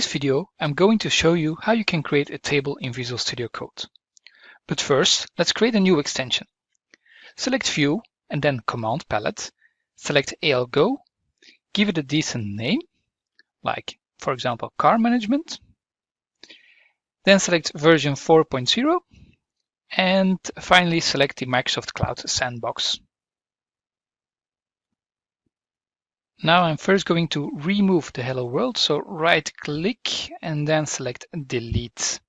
this video, I'm going to show you how you can create a table in Visual Studio Code. But first, let's create a new extension. Select View and then Command Palette. Select ALGO, give it a decent name, like, for example, Car Management. Then select version 4.0 and finally select the Microsoft Cloud Sandbox. Now I'm first going to remove the Hello World, so right click and then select Delete.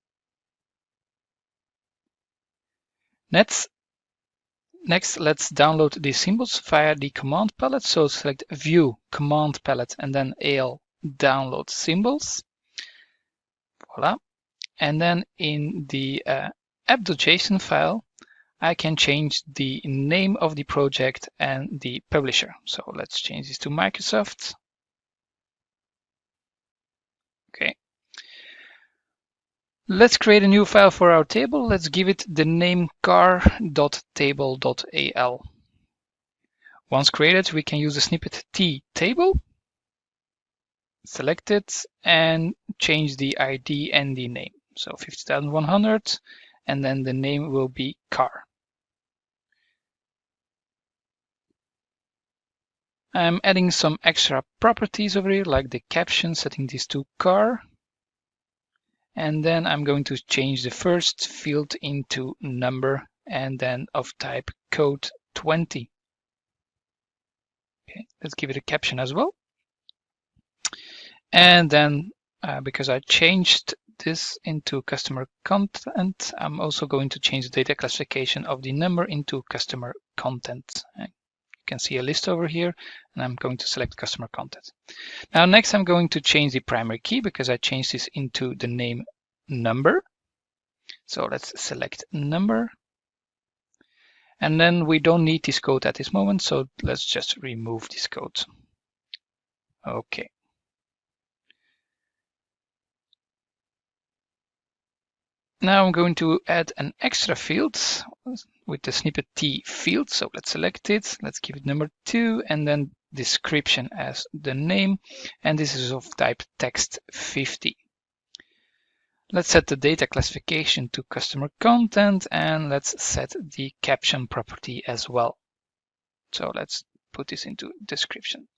Next, let's download the symbols via the command palette. So select View, Command Palette, and then AL Download Symbols. Voila. And then in the app.json file, I can change the name of the project and the publisher. So let's change this to Microsoft. Okay. Let's create a new file for our table. Let's give it the name car.table.al. Once created, we can use the snippet T table, select it, and change the ID and the name. So 50,100, and then the name will be car. I'm adding some extra properties over here, like the caption, setting this to car. And then I'm going to change the first field into number and then of type code 20. Okay, let's give it a caption as well. And then because I changed this into customer content, I'm also going to change the data classification of the number into customer content. You can see a list over here, and I'm going to select customer content. Now, next, I'm going to change the primary key because I changed this into the name number. So let's select number. And then we don't need this code at this moment, so let's just remove this code. Okay. Now I'm going to add an extra field with the snippet T field. So let's select it. Let's give it number 2 and then description as the name. And this is of type text 50. Let's set the data classification to customer content and let's set the caption property as well. So let's put this into description.